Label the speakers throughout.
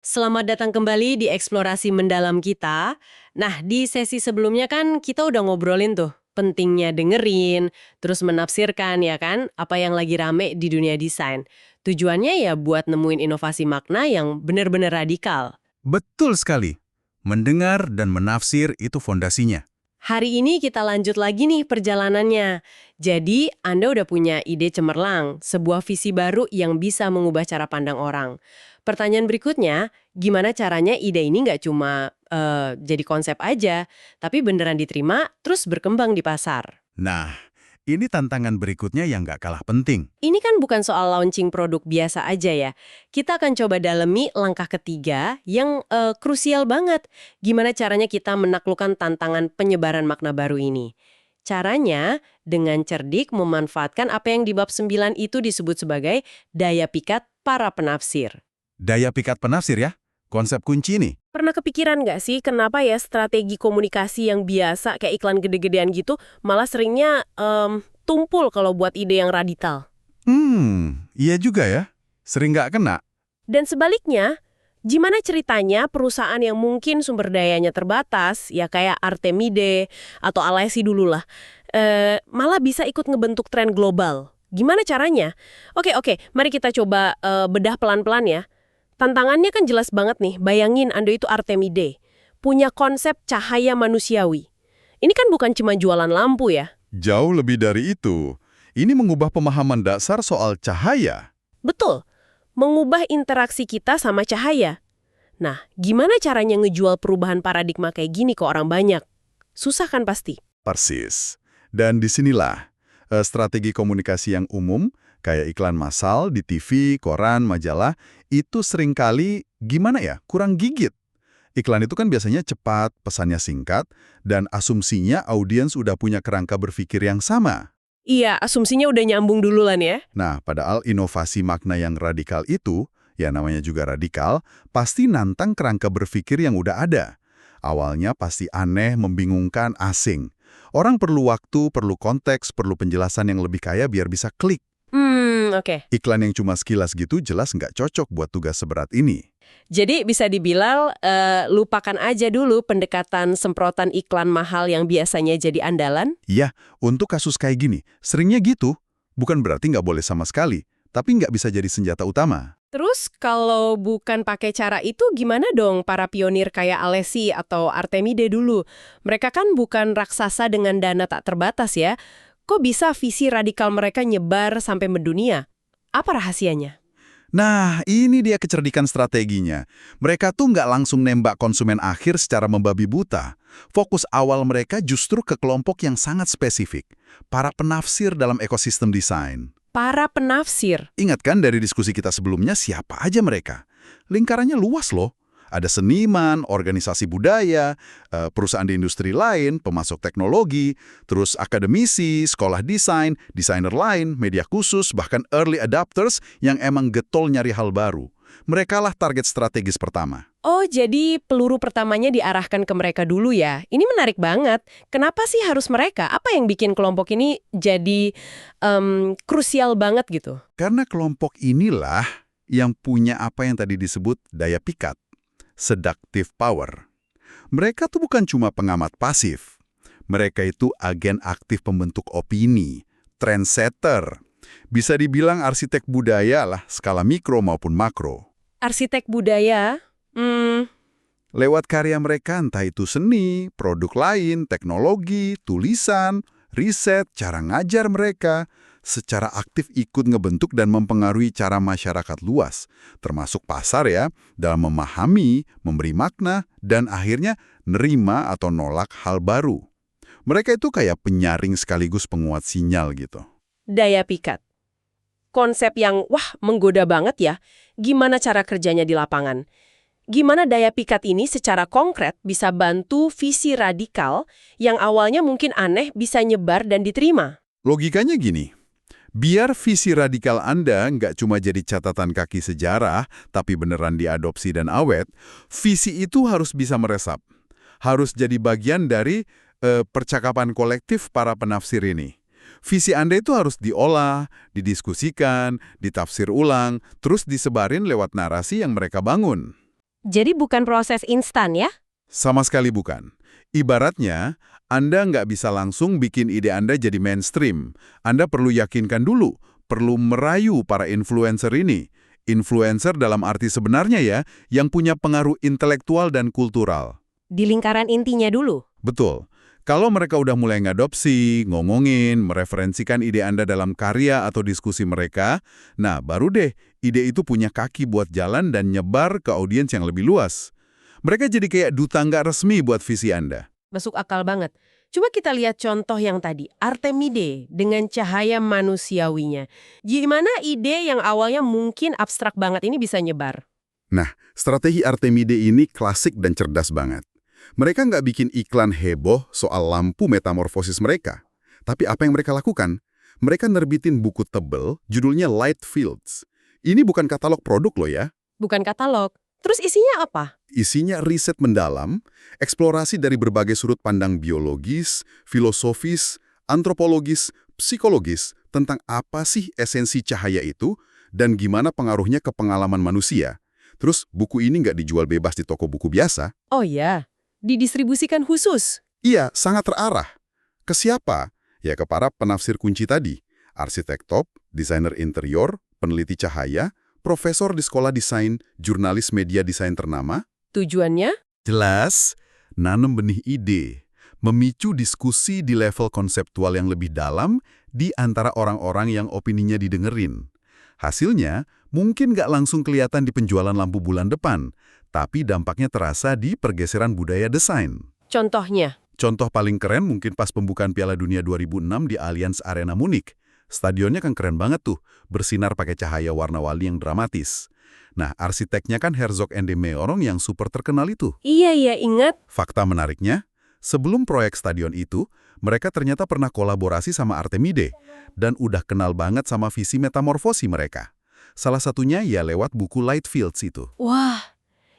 Speaker 1: Selamat datang kembali di eksplorasi mendalam kita. Nah, di sesi sebelumnya kan kita udah ngobrolin tuh pentingnya dengerin, terus menafsirkan ya kan, apa yang lagi rame di dunia desain. Tujuannya ya buat nemuin inovasi makna yang benar-benar radikal.
Speaker 2: Betul sekali. Mendengar dan menafsir itu fondasinya.
Speaker 1: Hari ini kita lanjut lagi nih perjalanannya. Jadi, Anda udah punya ide cemerlang, sebuah visi baru yang bisa mengubah cara pandang orang. Pertanyaan berikutnya, gimana caranya ide ini nggak cuma jadi konsep aja, tapi beneran diterima terus berkembang di pasar?
Speaker 2: Nah, ini tantangan berikutnya yang nggak kalah penting.
Speaker 1: Ini kan bukan soal launching produk biasa aja ya. Kita akan coba dalemi langkah ketiga yang krusial banget. Gimana caranya kita menaklukkan tantangan penyebaran makna baru ini? Caranya dengan cerdik memanfaatkan apa yang di bab 9 itu disebut sebagai daya pikat para penafsir.
Speaker 2: Daya pikat penafsir ya, konsep kunci nih.
Speaker 1: Pernah kepikiran nggak sih kenapa ya strategi komunikasi yang biasa kayak iklan gede-gedean gitu malah seringnya tumpul kalau buat ide yang radikal?
Speaker 2: Iya juga ya. Sering nggak kena.
Speaker 1: Dan sebaliknya, gimana ceritanya perusahaan yang mungkin sumber dayanya terbatas, ya kayak Artemide atau Alessi dulu lah, malah bisa ikut ngebentuk tren global? Gimana caranya? Oke, mari kita coba bedah pelan-pelan ya. Tantangannya kan jelas banget nih, bayangin Anda itu Artemide, punya konsep cahaya manusiawi. Ini kan bukan cuma jualan lampu ya.
Speaker 2: Jauh lebih dari itu. Ini mengubah pemahaman dasar soal cahaya.
Speaker 1: Betul, mengubah interaksi kita sama cahaya. Nah, gimana caranya ngejual perubahan paradigma kayak gini ke orang banyak? Susah kan pasti?
Speaker 2: Persis. Dan disinilah strategi komunikasi yang umum, kayak iklan massal di TV, koran, majalah, itu seringkali gimana ya, kurang gigit. Iklan itu kan biasanya cepat, pesannya singkat, dan asumsinya audiens udah punya kerangka berpikir yang sama.
Speaker 1: Iya, asumsinya udah nyambung duluan ya.
Speaker 2: Nah, padahal inovasi makna yang radikal itu, ya namanya juga radikal, pasti nantang kerangka berpikir yang udah ada. Awalnya pasti aneh, membingungkan, asing. Orang perlu waktu, perlu konteks, perlu penjelasan yang lebih kaya biar bisa klik.
Speaker 1: Oke.
Speaker 2: Iklan yang cuma sekilas gitu jelas nggak cocok buat tugas seberat ini.
Speaker 1: Jadi bisa dibilang lupakan aja dulu pendekatan semprotan iklan mahal yang biasanya jadi andalan.
Speaker 2: Iya, untuk kasus kayak gini, seringnya gitu. Bukan berarti nggak boleh sama sekali, tapi nggak bisa jadi senjata utama.
Speaker 1: Terus kalau bukan pakai cara itu gimana dong para pionir kayak Alessi atau Artemide dulu? Mereka kan bukan raksasa dengan dana tak terbatas ya. Kok bisa visi radikal mereka nyebar sampai mendunia? Apa rahasianya?
Speaker 2: Nah, ini dia kecerdikan strateginya. Mereka tuh nggak langsung nembak konsumen akhir secara membabi buta. Fokus awal mereka justru ke kelompok yang sangat spesifik. Para penafsir dalam ekosistem desain.
Speaker 1: Para penafsir.
Speaker 2: Ingat kan dari diskusi kita sebelumnya siapa aja mereka? Lingkarannya luas loh. Ada seniman, organisasi budaya, perusahaan di industri lain, pemasok teknologi, terus akademisi, sekolah desain, desainer lain, media khusus, bahkan early adopters yang emang getol nyari hal baru. Mereka lah target strategis pertama.
Speaker 1: Oh, jadi peluru pertamanya diarahkan ke mereka dulu ya. Ini menarik banget. Kenapa sih harus mereka? Apa yang bikin kelompok ini jadi krusial banget gitu?
Speaker 2: Karena kelompok inilah yang punya apa yang tadi disebut daya pikat. Seductive power. Mereka tuh bukan cuma pengamat pasif. Mereka itu agen aktif pembentuk opini, trendsetter. Bisa dibilang arsitek budaya lah, skala mikro maupun makro.
Speaker 1: Arsitek budaya?
Speaker 2: Lewat karya mereka entah itu seni, produk lain, teknologi, tulisan, riset, cara ngajar mereka, secara aktif ikut ngebentuk dan mempengaruhi cara masyarakat luas, termasuk pasar ya, dalam memahami, memberi makna, dan akhirnya nerima atau nolak hal baru. Mereka itu kayak penyaring sekaligus penguat sinyal gitu.
Speaker 1: Daya pikat. Konsep yang, wah, menggoda banget ya. Gimana cara kerjanya di lapangan? Gimana daya pikat ini secara konkret bisa bantu visi radikal yang awalnya mungkin aneh bisa nyebar dan diterima?
Speaker 2: Logikanya gini. Biar visi radikal Anda nggak cuma jadi catatan kaki sejarah, tapi beneran diadopsi dan awet, visi itu harus bisa meresap. Harus jadi bagian dari percakapan kolektif para penafsir ini. Visi Anda itu harus diolah, didiskusikan, ditafsir ulang, terus disebarin lewat narasi yang mereka bangun.
Speaker 1: Jadi bukan proses instan ya?
Speaker 2: Sama sekali bukan. Ibaratnya, Anda nggak bisa langsung bikin ide Anda jadi mainstream. Anda perlu yakinkan dulu, perlu merayu para influencer ini. Influencer dalam arti sebenarnya ya, yang punya pengaruh intelektual dan kultural.
Speaker 1: Di lingkaran intinya dulu.
Speaker 2: Betul. Kalau mereka udah mulai ngadopsi, ngomongin, mereferensikan ide Anda dalam karya atau diskusi mereka, nah baru deh ide itu punya kaki buat jalan dan nyebar ke audiens yang lebih luas. Mereka jadi kayak duta nggak resmi buat visi Anda.
Speaker 1: Masuk akal banget. Coba kita lihat contoh yang tadi, Artemide dengan cahaya manusiawinya. Gimana ide yang awalnya mungkin abstrak banget ini bisa nyebar?
Speaker 2: Nah, strategi Artemide ini klasik dan cerdas banget. Mereka nggak bikin iklan heboh soal lampu metamorfosis mereka. Tapi apa yang mereka lakukan? Mereka nerbitin buku tebel, judulnya Light Fields. Ini bukan katalog produk loh ya.
Speaker 1: Bukan katalog. Terus isinya apa?
Speaker 2: Isinya riset mendalam, eksplorasi dari berbagai sudut pandang biologis, filosofis, antropologis, psikologis tentang apa sih esensi cahaya itu dan gimana pengaruhnya ke pengalaman manusia. Terus buku ini nggak dijual bebas di toko buku biasa.
Speaker 1: Oh ya, didistribusikan khusus.
Speaker 2: Iya, sangat terarah. Ke siapa? Ya ke para penafsir kunci tadi. Arsitek top, desainer interior, peneliti cahaya, profesor di sekolah desain, jurnalis media desain ternama.
Speaker 1: Tujuannya?
Speaker 2: Jelas, nanam benih ide, memicu diskusi di level konseptual yang lebih dalam di antara orang-orang yang opininya didengerin. Hasilnya, mungkin nggak langsung kelihatan di penjualan lampu bulan depan, tapi dampaknya terasa di pergeseran budaya desain.
Speaker 1: Contohnya?
Speaker 2: Contoh paling keren mungkin pas pembukaan Piala Dunia 2006 di Allianz Arena Munich. Stadionnya kan keren banget tuh, bersinar pakai cahaya warna-warni yang dramatis. Nah, arsiteknya kan Herzog & de Meuron yang super terkenal itu.
Speaker 1: Iya, ingat.
Speaker 2: Fakta menariknya, sebelum proyek stadion itu, mereka ternyata pernah kolaborasi sama Artemide dan udah kenal banget sama visi metamorfosi mereka. Salah satunya ya lewat buku Light Fields itu.
Speaker 1: Wah,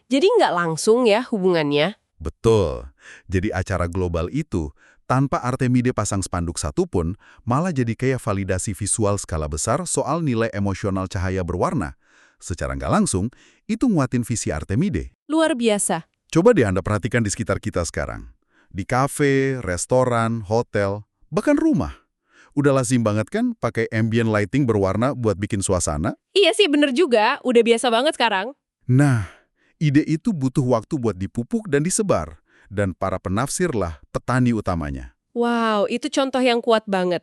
Speaker 1: jadi nggak langsung ya hubungannya?
Speaker 2: Betul. Jadi acara global itu, tanpa Artemide pasang spanduk satupun, malah jadi kayak validasi visual skala besar soal nilai emosional cahaya berwarna. Secara nggak langsung, itu nguatin visi Artemide.
Speaker 1: Luar biasa.
Speaker 2: Coba deh Anda perhatikan di sekitar kita sekarang. Di kafe, restoran, hotel, bahkan rumah. Udah lazim banget kan pakai ambient lighting berwarna buat bikin suasana?
Speaker 1: Iya sih, bener juga. Udah biasa banget sekarang.
Speaker 2: Nah, ide itu butuh waktu buat dipupuk dan disebar. Dan para penafsir lah petani utamanya.
Speaker 1: Wow, itu contoh yang kuat banget.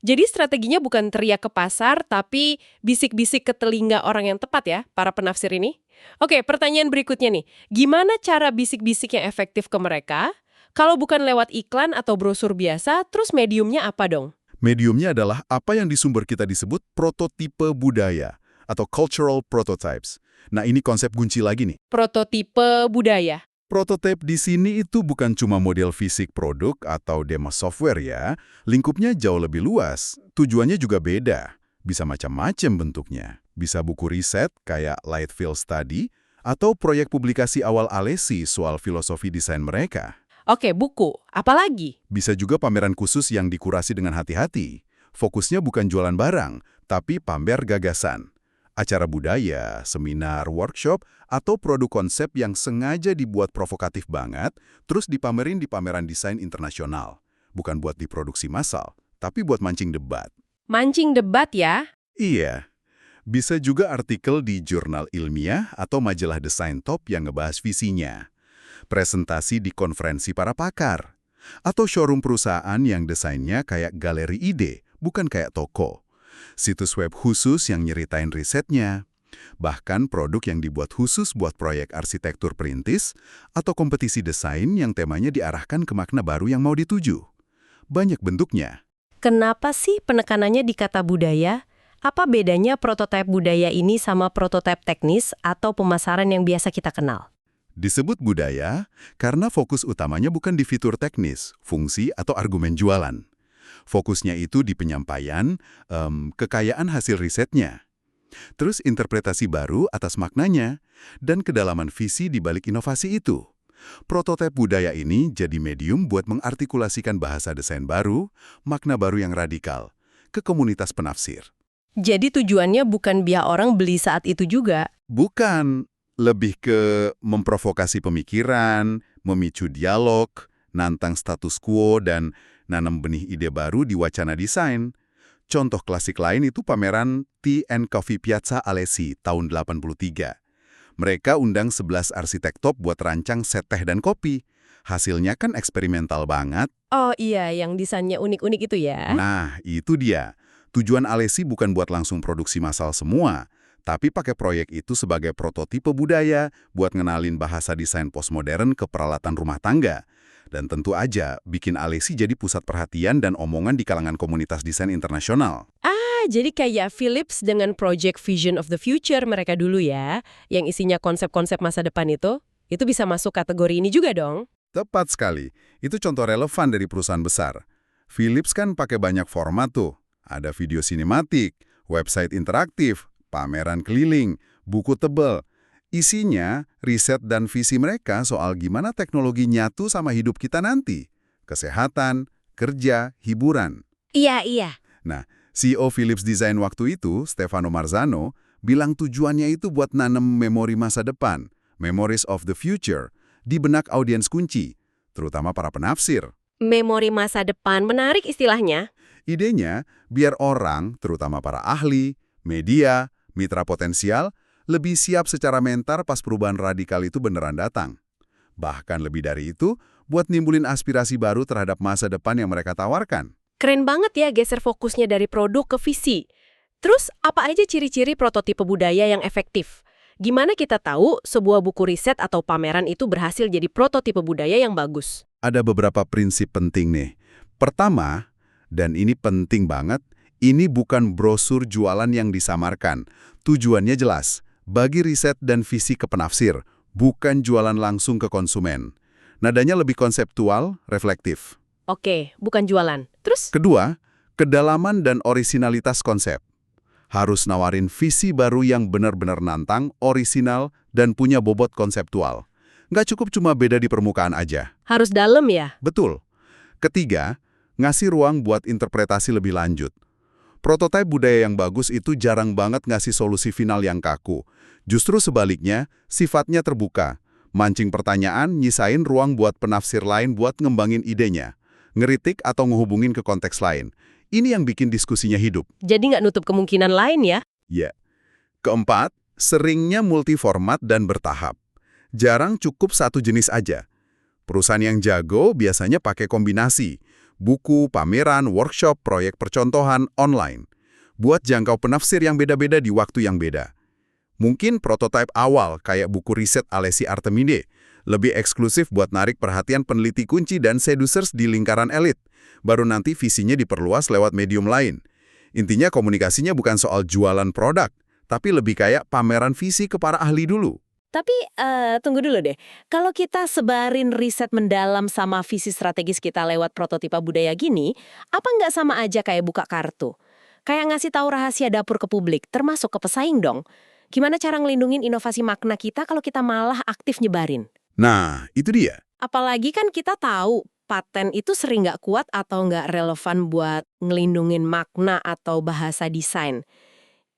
Speaker 1: Jadi strateginya bukan teriak ke pasar, tapi bisik-bisik ke telinga orang yang tepat ya, para penafsir ini. Oke, pertanyaan berikutnya nih. Gimana cara bisik-bisik yang efektif ke mereka? Kalau bukan lewat iklan atau brosur biasa, terus mediumnya apa dong?
Speaker 2: Mediumnya adalah apa yang di sumber kita disebut prototipe budaya atau cultural prototypes. Nah, ini konsep kunci lagi nih.
Speaker 1: Prototipe budaya.
Speaker 2: Prototipe di sini itu bukan cuma model fisik produk atau demo software ya. Lingkupnya jauh lebih luas. Tujuannya juga beda. Bisa macam-macam bentuknya. Bisa buku riset kayak Light Field Study atau proyek publikasi awal Alesi soal filosofi desain mereka.
Speaker 1: Oke, buku. Apalagi?
Speaker 2: Bisa juga pameran khusus yang dikurasi dengan hati-hati. Fokusnya bukan jualan barang, tapi pamer gagasan. Acara budaya, seminar, workshop, atau produk konsep yang sengaja dibuat provokatif banget, terus dipamerin di pameran desain internasional. Bukan buat diproduksi massal, tapi buat mancing debat.
Speaker 1: Mancing debat ya?
Speaker 2: Iya. Bisa juga artikel di jurnal ilmiah atau majalah desain top yang ngebahas visinya. Presentasi di konferensi para pakar. Atau showroom perusahaan yang desainnya kayak galeri ide, bukan kayak toko. Situs web khusus yang nyeritain risetnya, bahkan produk yang dibuat khusus buat proyek arsitektur perintis, atau kompetisi desain yang temanya diarahkan ke makna baru yang mau dituju. Banyak bentuknya.
Speaker 1: Kenapa sih penekanannya di kata budaya? Apa bedanya prototipe budaya ini sama prototipe teknis atau pemasaran yang biasa kita kenal?
Speaker 2: Disebut budaya karena fokus utamanya bukan di fitur teknis, fungsi, atau argumen jualan. Fokusnya itu di penyampaian, kekayaan hasil risetnya. Terus interpretasi baru atas maknanya, dan kedalaman visi di balik inovasi itu. Prototipe budaya ini jadi medium buat mengartikulasikan bahasa desain baru, makna baru yang radikal, ke komunitas penafsir.
Speaker 1: Jadi tujuannya bukan biar orang beli saat itu juga?
Speaker 2: Bukan. lebih ke memprovokasi pemikiran, memicu dialog, nantang status quo, dan nanam benih ide baru di wacana desain. Contoh klasik lain itu pameran Tea and Coffee Piazza Alessi tahun 83. Mereka undang 11 arsitek top buat rancang set teh dan kopi. Hasilnya kan eksperimental banget.
Speaker 1: Oh iya, yang desainnya unik-unik itu ya.
Speaker 2: Nah, itu dia. Tujuan Alessi bukan buat langsung produksi massal semua, tapi pakai proyek itu sebagai prototipe budaya buat ngenalin bahasa desain postmodern ke peralatan rumah tangga. Dan tentu aja bikin Alessi jadi pusat perhatian dan omongan di kalangan komunitas desain internasional.
Speaker 1: Jadi kayak Philips dengan Project Vision of the Future mereka dulu ya, yang isinya konsep-konsep masa depan itu bisa masuk kategori ini juga dong.
Speaker 2: Tepat sekali. Itu contoh relevan dari perusahaan besar. Philips kan pakai banyak format tuh. Ada video sinematik, website interaktif, pameran keliling, buku tebel. Isinya riset dan visi mereka soal gimana teknologi nyatu sama hidup kita nanti. Kesehatan, kerja, hiburan.
Speaker 1: Iya.
Speaker 2: Nah, CEO Philips Design waktu itu, Stefano Marzano, bilang tujuannya itu buat nanam memori masa depan, memories of the future, di benak audiens kunci, terutama para penafsir.
Speaker 1: Memori masa depan, menarik istilahnya.
Speaker 2: Idenya, biar orang, terutama para ahli, media, mitra potensial, lebih siap secara mental pas perubahan radikal itu beneran datang. Bahkan lebih dari itu, buat nimbulin aspirasi baru terhadap masa depan yang mereka tawarkan.
Speaker 1: Keren banget ya geser fokusnya dari produk ke visi. Terus, apa aja ciri-ciri prototipe budaya yang efektif? Gimana kita tahu sebuah buku riset atau pameran itu berhasil jadi prototipe budaya yang bagus?
Speaker 2: Ada beberapa prinsip penting nih. Pertama, dan ini penting banget, ini bukan brosur jualan yang disamarkan. Tujuannya jelas, bagi riset dan visi ke penafsir, bukan jualan langsung ke konsumen. Nadanya lebih konseptual, reflektif.
Speaker 1: Oke, bukan jualan. Terus?
Speaker 2: Kedua, kedalaman dan orisinalitas konsep. Harus nawarin visi baru yang benar-benar nantang, orisinal, dan punya bobot konseptual. Nggak cukup cuma beda di permukaan aja.
Speaker 1: Harus dalam ya?
Speaker 2: Betul. Ketiga, ngasih ruang buat interpretasi lebih lanjut. Prototipe budaya yang bagus itu jarang banget ngasih solusi final yang kaku. Justru sebaliknya, sifatnya terbuka. Mancing pertanyaan, nyisain ruang buat penafsir lain buat ngembangin idenya. Ngeritik atau ngehubungin ke konteks lain. Ini yang bikin diskusinya hidup.
Speaker 1: Jadi nggak nutup kemungkinan lain ya?
Speaker 2: Ya. Keempat, seringnya multiformat dan bertahap. Jarang cukup satu jenis aja. Perusahaan yang jago biasanya pakai kombinasi. Buku, pameran, workshop, proyek percontohan, online. Buat jangkau penafsir yang beda-beda di waktu yang beda. Mungkin prototipe awal kayak buku riset Alessi Artemide. Lebih eksklusif buat narik perhatian peneliti kunci dan seducers di lingkaran elit. Baru nanti visinya diperluas lewat medium lain. Intinya komunikasinya bukan soal jualan produk, tapi lebih kayak pameran visi ke para ahli dulu.
Speaker 1: Tapi tunggu dulu deh. Kalau kita sebarin riset mendalam sama visi strategis kita lewat prototipe budaya gini, apa nggak sama aja kayak buka kartu? Kayak ngasih tahu rahasia dapur ke publik, termasuk ke pesaing dong. Gimana cara ngelindungin inovasi makna kita kalau kita malah aktif nyebarin?
Speaker 2: Nah, itu dia.
Speaker 1: Apalagi kan kita tahu paten itu sering nggak kuat atau nggak relevan buat ngelindungin makna atau bahasa desain.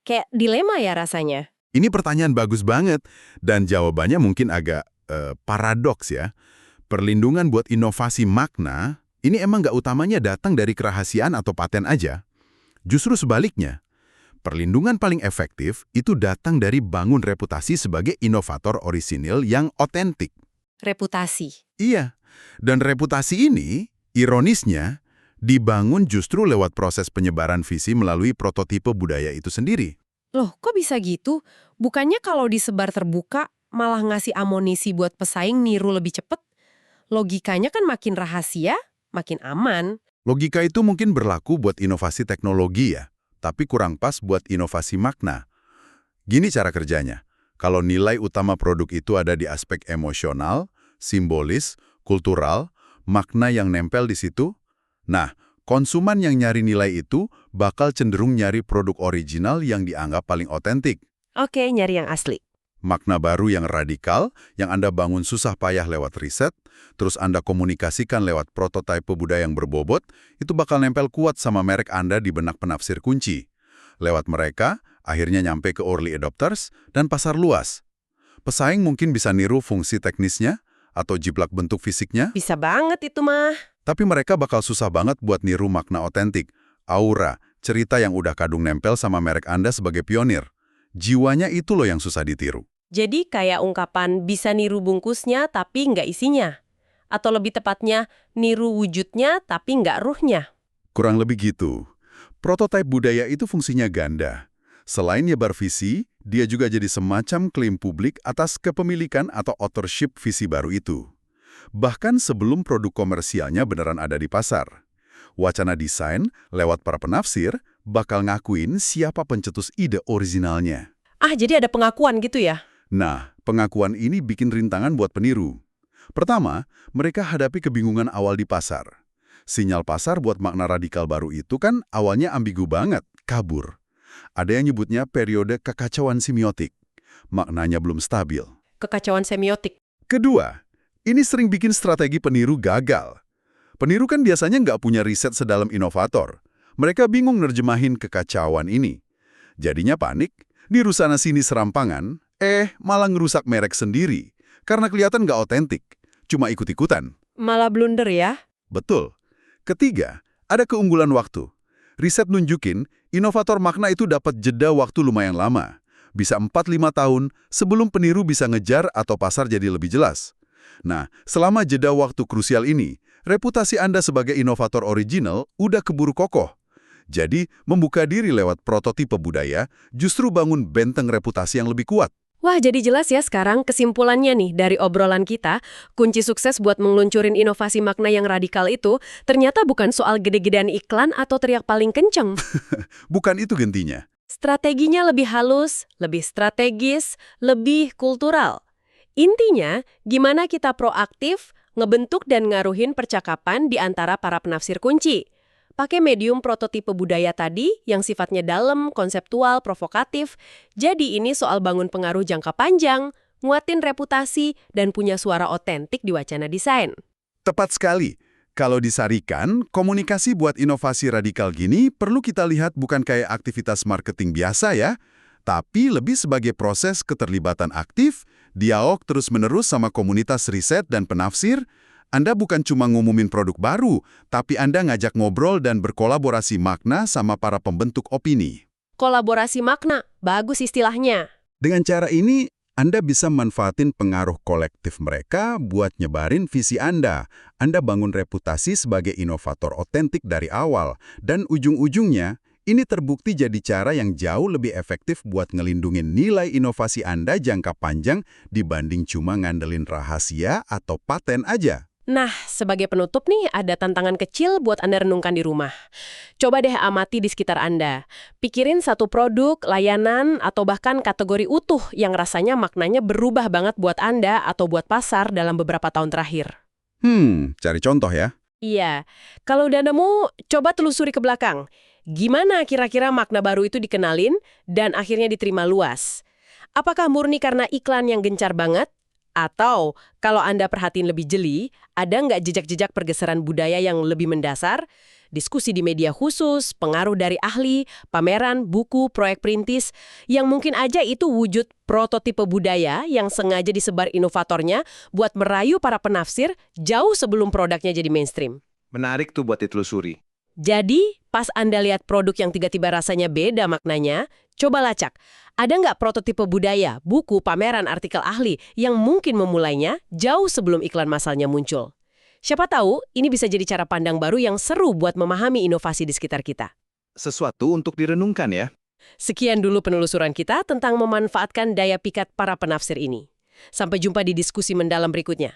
Speaker 1: Kayak dilema ya rasanya.
Speaker 2: Ini pertanyaan bagus banget, dan jawabannya mungkin agak paradoks ya. Perlindungan buat inovasi makna, ini emang nggak utamanya datang dari kerahasiaan atau paten aja. Justru sebaliknya, perlindungan paling efektif itu datang dari bangun reputasi sebagai inovator orisinil yang otentik.
Speaker 1: Reputasi.
Speaker 2: Iya, dan reputasi ini, ironisnya, dibangun justru lewat proses penyebaran visi melalui prototipe budaya itu sendiri.
Speaker 1: Loh, kok bisa gitu? Bukannya kalau disebar terbuka, malah ngasih amunisi buat pesaing niru lebih cepet? Logikanya kan makin rahasia, makin aman.
Speaker 2: Logika itu mungkin berlaku buat inovasi teknologi ya, tapi kurang pas buat inovasi makna. Gini cara kerjanya. Kalau nilai utama produk itu ada di aspek emosional, simbolis, kultural, makna yang nempel di situ, nah, konsumen yang nyari nilai itu bakal cenderung nyari produk original yang dianggap paling otentik.
Speaker 1: Oke, nyari yang asli.
Speaker 2: Makna baru yang radikal, yang Anda bangun susah payah lewat riset, terus Anda komunikasikan lewat prototipe budaya yang berbobot, itu bakal nempel kuat sama merek Anda di benak penafsir kunci. Lewat mereka, akhirnya nyampe ke early adopters dan pasar luas. Pesaing mungkin bisa niru fungsi teknisnya atau jiplak bentuk fisiknya,
Speaker 1: Bisa banget itu mah.
Speaker 2: tapi mereka bakal susah banget buat niru makna otentik, aura, cerita yang udah kadung nempel sama merek Anda sebagai pionir. Jiwanya itu loh yang susah ditiru.
Speaker 1: Jadi kayak ungkapan bisa niru bungkusnya tapi nggak isinya. Atau lebih tepatnya, niru wujudnya tapi nggak ruhnya.
Speaker 2: Kurang lebih gitu. Prototipe budaya itu fungsinya ganda. Selain nyebar visi, dia juga jadi semacam klaim publik atas kepemilikan atau authorship visi baru itu. Bahkan sebelum produk komersialnya beneran ada di pasar. Wacana desain, lewat para penafsir, bakal ngakuin siapa pencetus ide originalnya.
Speaker 1: Ah, jadi ada pengakuan gitu ya?
Speaker 2: Nah, pengakuan ini bikin rintangan buat peniru. Pertama, mereka hadapi kebingungan awal di pasar. Sinyal pasar buat makna radikal baru itu kan awalnya ambigu banget, kabur. Ada yang nyebutnya periode kekacauan semiotik. Maknanya belum stabil.
Speaker 1: Kekacauan semiotik.
Speaker 2: Kedua, ini sering bikin strategi peniru gagal. Peniru kan biasanya nggak punya riset sedalam inovator. Mereka bingung nerjemahin kekacauan ini. Jadinya panik, niru sana-sini serampangan, malah ngerusak merek sendiri. Karena kelihatan nggak otentik, cuma ikut-ikutan.
Speaker 1: Malah blunder ya?
Speaker 2: Betul. Ketiga, ada keunggulan waktu. Riset nunjukin, inovator makna itu dapat jeda waktu lumayan lama. Bisa 4-5 tahun sebelum peniru bisa ngejar atau pasar jadi lebih jelas. Nah, selama jeda waktu krusial ini, reputasi Anda sebagai inovator original udah keburu kokoh. Jadi, membuka diri lewat prototipe budaya justru bangun benteng reputasi yang lebih kuat.
Speaker 1: Wah, jadi jelas ya sekarang kesimpulannya nih dari obrolan kita, kunci sukses buat meluncurin inovasi makna yang radikal itu ternyata bukan soal gede-gedean iklan atau teriak paling kenceng.
Speaker 2: Bukan itu gentinya.
Speaker 1: Strateginya lebih halus, lebih strategis, lebih kultural. Intinya, gimana kita proaktif, ngebentuk dan ngaruhin percakapan di antara para penafsir kunci. Pakai medium prototipe budaya tadi yang sifatnya dalam, konseptual, provokatif. Jadi ini soal bangun pengaruh jangka panjang, nguatin reputasi, dan punya suara otentik di wacana desain.
Speaker 2: Tepat sekali. Kalau disarikan, komunikasi buat inovasi radikal gini perlu kita lihat bukan kayak aktivitas marketing biasa ya, tapi lebih sebagai proses keterlibatan aktif, dialog terus-menerus sama komunitas riset dan penafsir. Anda bukan cuma ngumumin produk baru, tapi Anda ngajak ngobrol dan berkolaborasi makna sama para pembentuk opini.
Speaker 1: Kolaborasi makna, bagus istilahnya.
Speaker 2: Dengan cara ini, Anda bisa manfaatin pengaruh kolektif mereka buat nyebarin visi Anda. Anda bangun reputasi sebagai inovator otentik dari awal. Dan ujung-ujungnya, ini terbukti jadi cara yang jauh lebih efektif buat ngelindungin nilai inovasi Anda jangka panjang dibanding cuma ngandelin rahasia atau paten aja.
Speaker 1: Nah, sebagai penutup nih, ada tantangan kecil buat Anda renungkan di rumah. Coba deh amati di sekitar Anda. Pikirin satu produk, layanan, atau bahkan kategori utuh yang rasanya maknanya berubah banget buat Anda atau buat pasar dalam beberapa tahun terakhir.
Speaker 2: Cari contoh ya.
Speaker 1: Iya, kalau udah nemu, coba telusuri ke belakang. Gimana kira-kira makna baru itu dikenalin dan akhirnya diterima luas? Apakah murni karena iklan yang gencar banget? Atau, kalau Anda perhatiin lebih jeli, ada nggak jejak-jejak pergeseran budaya yang lebih mendasar? Diskusi di media khusus, pengaruh dari ahli, pameran, buku, proyek perintis, yang mungkin aja itu wujud prototipe budaya yang sengaja disebar inovatornya buat merayu para penafsir jauh sebelum produknya jadi mainstream.
Speaker 3: Menarik tuh buat ditelusuri.
Speaker 1: Jadi, pas Anda lihat produk yang tiba-tiba rasanya beda maknanya, coba lacak. Ada nggak prototipe budaya, buku, pameran, artikel ahli yang mungkin memulainya jauh sebelum iklan massalnya muncul? Siapa tahu, ini bisa jadi cara pandang baru yang seru buat memahami inovasi di sekitar kita.
Speaker 3: Sesuatu untuk direnungkan ya.
Speaker 1: Sekian dulu penelusuran kita tentang memanfaatkan daya pikat para penafsir ini. Sampai jumpa di diskusi mendalam berikutnya.